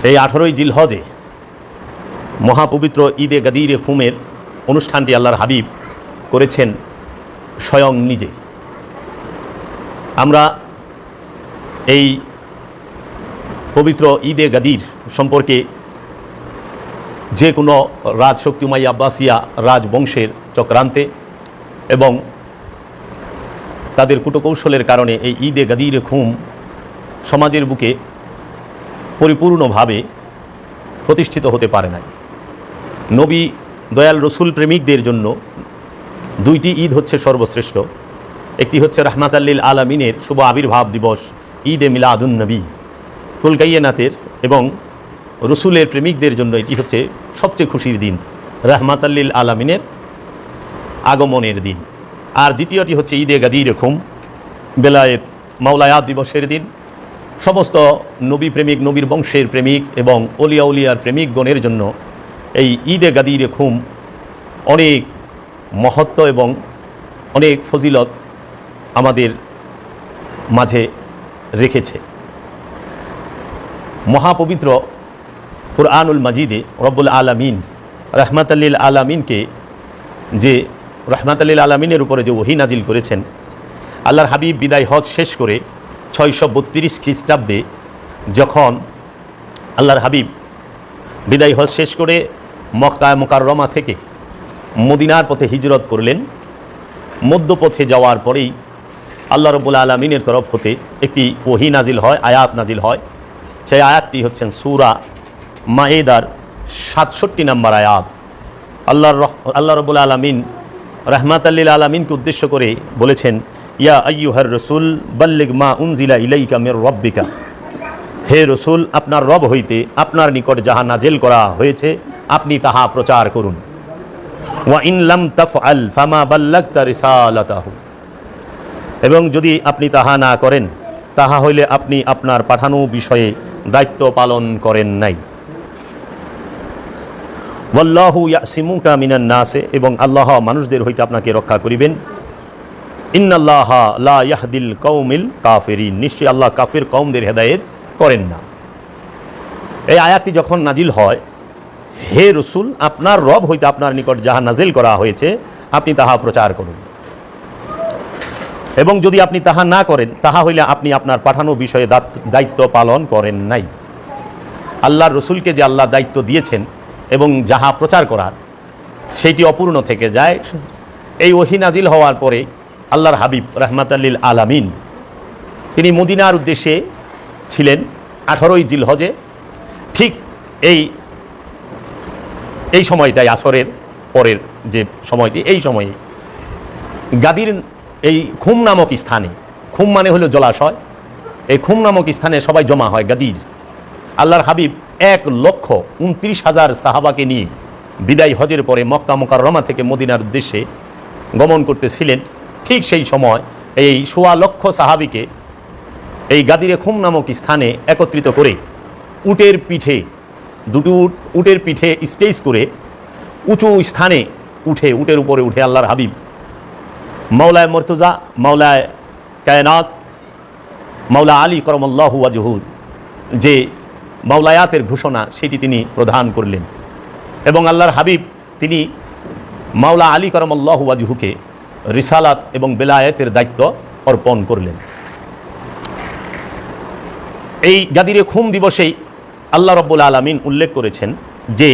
এই 18ই জিলহজে মহাপবিত্র ঈদে গাদিরে খুমের অনুষ্ঠানটি আল্লাহর হাবিব করেছেন স্বয়ং নিজে। আমরা এই পবিত্র ঈদে গাদির সম্পর্কে যে কোনো রাজশক্তি উমাইয়া আব্বাসিয়া রাজবংশের চক্রান্তে এবং তাদের কূটকৌশলের কারণে এই ঈদে গাদির খুম সমাজের বুকে পরিপূর্ণভাবে প্রতিষ্ঠিত হতে পারে নাই। নবী দয়াল রসুল প্রেমিকদের জন্য দুইটি ঈদ হচ্ছে সর্বশ্রেষ্ঠ। একটি হচ্ছে রাহমাতাল্লিল আলামিনের শুভ আবির্ভাব দিবস ঈদে মিলাদুন নবী কুলকাইয়েনাতের, এবং রসুলের প্রেমিকদের জন্য এটি হচ্ছে সবচেয়ে খুশির দিন, রাহমাতাল্লিল আলামিনের আগমনের দিন। আর দ্বিতীয়টি হচ্ছে ঈদে গাদিরে খুম বেলায়েত মাওলায়াত দিবসের দিন। সমস্ত নবী প্রেমিক, নবীর বংশের প্রেমিক এবং অলিয়া উলিয়ার প্রেমিকগণের জন্য এই ঈদে গাদিরে খুম অনেক মহত্ব এবং অনেক ফজিলত আমাদের মাঝে রেখেছে। মহাপবিত্র কুরআনুল মাজিদে রব্বুল আলামিন রাহমাতাল্লিল আলামিনকে যে রাহমাতাল্লিল আলামিনের উপরে যে ওহী নাজিল করেছেন, আল্লাহর হাবিব বিদায় হজ শেষ করে 632 খ্রিস্টাব্দে যখন আল্লাহর হাবিব বিদায় হজ শেষ করে মক্কা মুকাররমা থেকে মদিনার পথে হিজরত করলেন, মধ্যপথে যাওয়ার পরেই আল্লাহ রাব্বুল আলামিনের তরফ হতে একটি ওহী নাজিল হয়, আয়াত নাজিল হয়। সেই আয়াতটি হচ্ছেন সূরা মায়েদার 67 নম্বর আয়াত। আল্লাহ রাব্বুল আলামিন রাহমাতাল্লিল আলামিনকে উদ্দেশ্য করে বলেছেন, ইয়া আইয়ুহার রসুল বাল্লিগ মা উনজিলা ইলাইকা মির রব্বিকা, হে রসুল আপনার রব হইতে আপনার নিকট যাহা নাজেল করা হয়েছে আপনি তাহা প্রচার করুন। ওয়া ইন লাম তাফআল ফামা বাল্লাগতা রিসালাতাহু, এবং যদি আপনি তাহা না করেন তাহা হইলে আপনি আপনার পাঠানো বিষয়ে দায়িত্ব পালন করেন নাই। ওয়াল্লাহু ইয়াসিমুকা মিনান নাসে, এবং আল্লাহ মানুষদের হইতে আপনাকে রক্ষা করিবেন। ইন্নাল্লাহা লা ইয়াহদিল কওমিল কাফিরিন, নিশ্চয়ই আল্লাহ কাফির কওমদের হেদায়েত করেন না। এই আয়াতটি যখন নাজিল হয়, হে রসুল আপনার রব হইতে আপনার নিকট যাহা নাজিল করা হয়েছে আপনি তাহা প্রচার করুন, এবং যদি আপনি তাহা না করেন তাহা হইলে আপনি আপনার পাঠানো বিষয়ে দায়িত্ব পালন করেন নাই। আল্লাহর রসুলকে যে আল্লাহ দায়িত্ব দিয়েছেন এবং যাহা প্রচার করার সেইটি অপূর্ণ থেকে যায়। এই ওহী নাজিল হওয়ার পরে আল্লাহর হাবিব রাহমাতাল্লিল আলামিন তিনি মদিনার উদ্দেশ্যে ছিলেন 18ই জিলহজে। ঠিক এই সময়টাই আসরের পরের যে সময়টি, এই সময়ে গাদির এই খুম নামক স্থানে, খুম মানে হলো জলাশয়, এই খুম নামক স্থানে সবাই জমা হয় গাদির। আল্লাহর হাবিব 1,29,000 সাহাবাকে নিয়ে বিদায় হজের পরে মক্কা মুকাররমা থেকে মদিনার উদ্দেশ্যে গমন করতেছিলেন। ঠিক সেই সময় এই 1.25 লক্ষ সাহাবিকে এই গাদিরে খুম নামক স্থানে একত্রিত করে উটের পিঠে, দুটো উটের পিঠে স্টেজ করে উঁচু স্থানে উটের উপরে উঠে আল্লাহর হাবিব মাওলায় মুর্তজা, মাওলায় কায়নাত, মাওলা আলী করমাল্লাহু ওয়াজহুর যে মাওলায়াতের ঘোষণা সেটি তিনি প্রদান করলেন, এবং আল্লাহর হাবিব তিনি মাওলা আলী করমাল্লাহু ওয়াজহুকে রিসালাত এবং বেলায়েতের দায়িত্ব অর্পণ করলেন। এই গাদিরে খুম দিবসেই আল্লাহ রাব্বুল আলামিন উল্লেখ করেছেন যে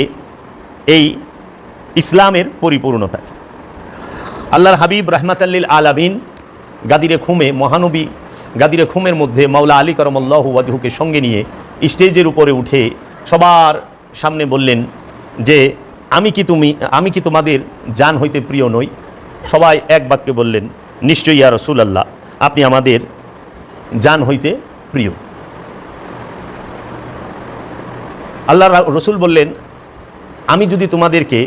এই ইসলামের পরিপূর্ণতা। আল্লাহর হাবিব রাহমাতাল্লিল আলামিন গাদিরে খুমে, মহানবী গাদিরে খুমের মধ্যে মাওলা আলী করমাল্লাহু ওয়াজহুকে সঙ্গে নিয়ে স্টেজের উপরে উঠে সবার সামনে বললেন যে আমি কি তোমাদের জান হইতে প্রিয় নই? সবাই এক বাক্যে বললেন, নিশ্চয়ই ইয়া রাসূলুল্লাহ, আপনি আমাদের জান হইতে প্রিয়। আল্লাহ রসুল বললেন, আমি যদি তোমাদেরকে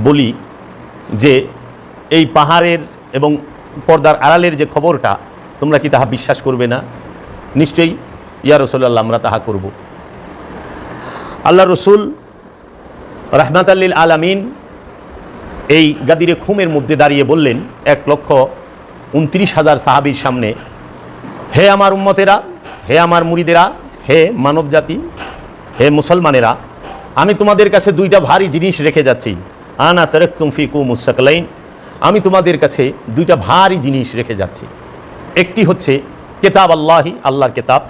বলি যে এই পাহাড়ের এবং পর্দার আড়ালের যে খবরটা, তোমরা কি তাহা বিশ্বাস করবে না? নিশ্চয়ই ইয়া রাসূলুল্লাহ, আমরা তাহা করব। আল্লাহ রসুল রাহমাতাল্লিল আলামিন এই গাদিরে খুমের মধ্যে দাঁড়িয়ে বললেন 1,29,000 সাহাবীর সামনে, হে আমার উম্মতেরা, হে আমার মুরিদেরা, হে মানব জাতি, হে মুসলমানেরা, আমি তোমাদের কাছে দুইটা ভারী জিনিস রেখে যাচ্ছি। আনা তারাকতুম ফিকুম সাকলাইন, আমি তোমাদের কাছে দুইটা ভারী জিনিস রেখে যাচ্ছি। একটি হচ্ছে কিতাব আল্লাহি, আল্লাহর কিতাব,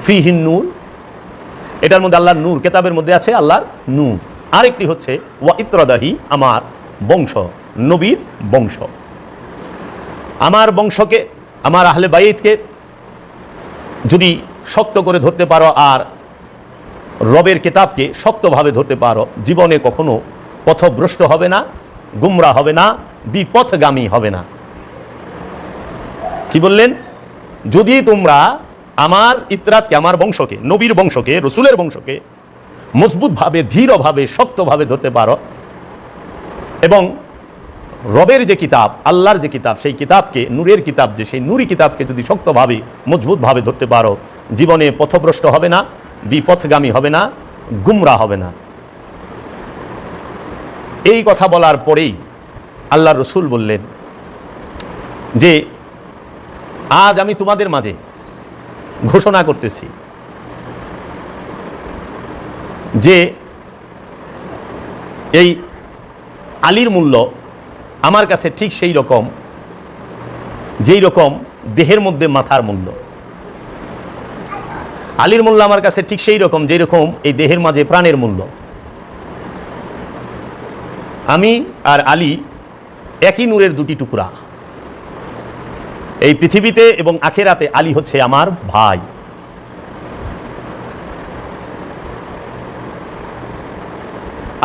ফিহিন নূর, এটার মধ্যে আল্লাহর নূর, কিতাবের মধ্যে আছে আল্লাহর নূর। আরেকটি হচ্ছে ওয়া ইত্রাদাহি, আমার বংশ, নবীর বংশ। আমার বংশকে, আমার আহলে বাইতকে যদি শক্ত করে ধরতে পারো আর রবের কিতাবকে শক্তভাবে ধরতে পারো, জীবনে কখনো পথভ্রষ্ট হবে না, গুমরা হবে না, বিপথগামী হবে না। কি বললেন? যদি তোমরা আমার ইত্রাতকে, আমার বংশকে, নবীর বংশকে, রসুলের বংশকে মজবুতভাবে, দৃঢ়ভাবে, শক্তভাবে ধরতে পারো এবং রবের যে কিতাব, আল্লাহর যে কিতাব, সেই কিতাবকে, নূরের কিতাব যে, সেই নূরি কিতাবকে যদি শক্তভাবে, মজবুতভাবে ধরতে পারো, জীবনে পথভ্রষ্ট হবে না, বিপথগামী হবে না, গুমরা হবে না। এই কথা বলার পরেই আল্লাহর রসুল বললেন যে আজ আমি তোমাদের মাঝে ঘোষণা করতেছি যে এই আলীর মূল্য আমার কাছে ঠিক সেই রকম যেই রকম দেহের মধ্যে মাথার মূল্য। আলীর মূল্য আমার কাছে ঠিক সেই রকম যেই রকম এই দেহের মাঝে প্রাণের মূল্য। আমি আর আলী একই নূরের দুটি টুকরা। এই পৃথিবীতে এবং আখেরাতে আলী হচ্ছে আমার ভাই।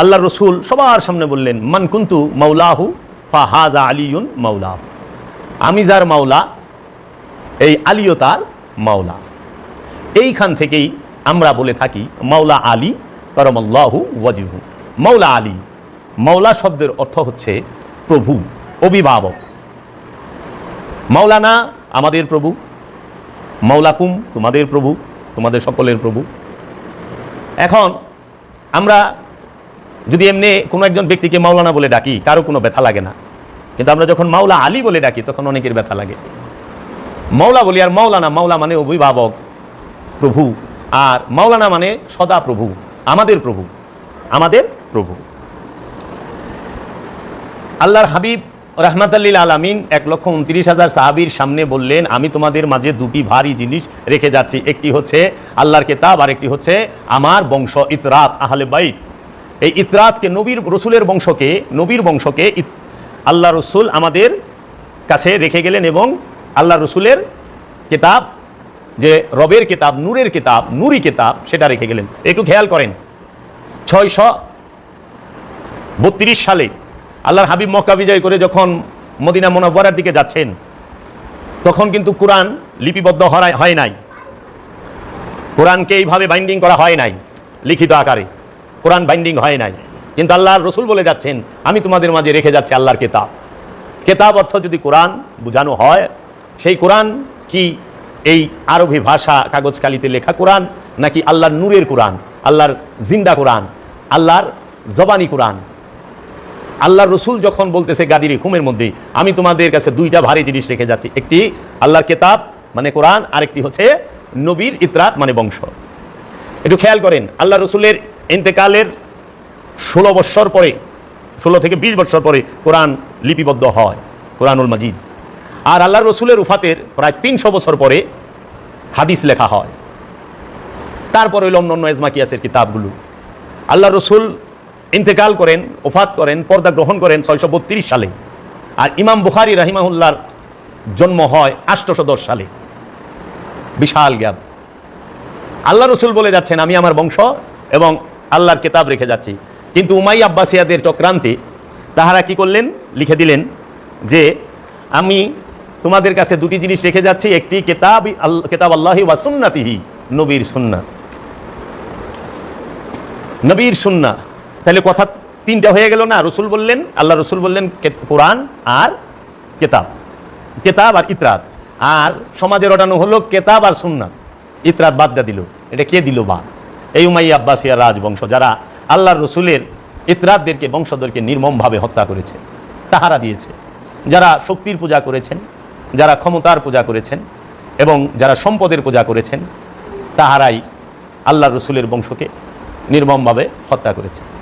আল্লাহ রসুল সবার সামনে বললেন, মান কুন্তু মাওলাহু ফাহাজা আলিউন মাওলাহু, আমি যার মাওলা, এই আলীও তার মাওলা। এইখান থেকেই আমরা বলে থাকি মাওলা আলী করমাল্লাহু ওয়াজহু। মাওলা আলী, মাওলা শব্দের অর্থ হচ্ছে প্রভু, অভিভাবক। মাওলানা আমাদের প্রভু, মাওলাকুম তোমাদের প্রভু, তোমাদের সকলের প্রভু। এখন আমরা যদি এমনি কোনো একজন ব্যক্তিকে মাওলানা বলে ডাকি, কারো কোনো ব্যথা লাগে না, কিন্তু আমরা যখন মাওলা আলী বলে ডাকি তখন অনেকের ব্যথা লাগে। মাওলা বলি আর মাওলানা, মাওলা মানে অভিভাবক, প্রভু, আর মাওলানা মানে সদা প্রভু, আমাদের প্রভু, আমাদের প্রভু। আল্লাহর হাবিব রাহমাতাল্লিল আলামিন 1,29,000 সাহাবীর সামনে বললেন, আমি তোমাদের মাঝে দুটি ভারী জিনিস রেখে যাচ্ছি। একটি হচ্ছে আল্লাহর কিতাব, আর একটি হচ্ছে আমার বংশ, ইতরাত, আহলে বাইত। এই ইতরাতকে, নবীর রসুলের বংশকে, নবীর বংশকে আল্লাহ রসুল আমাদের কাছে রেখে গেলেন এবং আল্লাহ রসুলের কিতাব, যে রবের কিতাব, নূরের কিতাব, নূরি কিতাব, সেটা রেখে গেলেন। একটু খেয়াল করেন, 632 সালে আল্লাহর হাবিব মক্কা বিজয় করে যখন মদিনা মুনাওয়ারার দিকে যাচ্ছেন, তখন কিন্তু কোরআন লিপিবদ্ধ হয় নাই। কোরআনকে এইভাবে বাইন্ডিং করা হয় নাই, লিখিত আকারে কোরআন বাইন্ডিং হয় নাই। কিন্তু আল্লাহর রসুল বলে যাচ্ছেন, আমি তোমাদের মাঝে রেখে যাচ্ছি আল্লাহর কিতাব। কিতাব অর্থ যদি কোরআন বোঝানো হয়, সেই কোরআন কি এই আরবি ভাষা কাগজ কালিতে লেখা কোরআন, নাকি আল্লাহর নূরের কোরআন, আল্লাহর জিন্দা কোরআন, আল্লাহর জবানি কোরআন? আল্লাহর রসুল যখন বলতেছে গাদির হুকুমের মধ্যে, আমি তোমাদের কাছে দুইটা ভারী জিনিস রেখে যাচ্ছি, একটি আল্লাহর কিতাব মানে কোরআন, আর একটি হচ্ছে নবীর ইতরাত মানে বংশ। একটু খেয়াল করেন, আল্লাহ রসুলের ইন্তেকালের 16 বৎসর পরে, 16 থেকে 20 বৎসর পরে কোরআন লিপিবদ্ধ হয়, কোরআনুল মাজিদ। আর আল্লাহ রসুলের উফাতের প্রায় 300 বছর পরে হাদিস লেখা হয়। তারপর হইল অন্য এজমাকিয়াসের কিতাবগুলো। আল্লাহ রসুল ইন্তেকাল করেন, ওফাত করেন, পর্দা গ্রহণ করেন 632 সালে। আর ইমাম বুখারী রাহিমাহুল্লাহর জন্ম হয় 810 সালে। বিশাল গ্যাপ। আল্লাহ রসুল বলে যাচ্ছেন, আমি আমার বংশ এবং আল্লাহর কিতাব রেখে যাচ্ছি। কিন্তু উমাইয়া আব্বাসিয়াদের চক্রান্তে তাহারা কি করলেন, লিখে দিলেন যে আমি তোমাদের কাছে দুটি জিনিস রেখে যাচ্ছি, একটি কিতাব আল্লাহি ওয়া সুন্নাতিহি, নবীর সুন্নাহ। নবীর সুন্নাহ, তাহলে কথা তিনটা হয়ে গেল না? রসুল বললেন, আল্লাহ রসুল বললেন কোরআন আর কিতাব, কিতাব আর ইতরাত। আর সমাজে রটানো হলো কিতাব আর সুন্নাহ, ইতরাত বাদ দিয়ে দিল। এটা কে দিল বা? এই উমাইয়া আব্বাসিয়া রাজবংশ, যারা আল্লাহর রসুলের ইতরাতদেরকে, বংশধরকে নির্মমভাবে হত্যা করেছে, তাহারা দিয়েছে। যারা শক্তির পূজা করেছেন, যারা ক্ষমতার পূজা করেছেন এবং যারা সম্পদের পূজা করেছেন, তাহারাই আল্লাহ রসুলের বংশকে নির্মমভাবে হত্যা করেছে।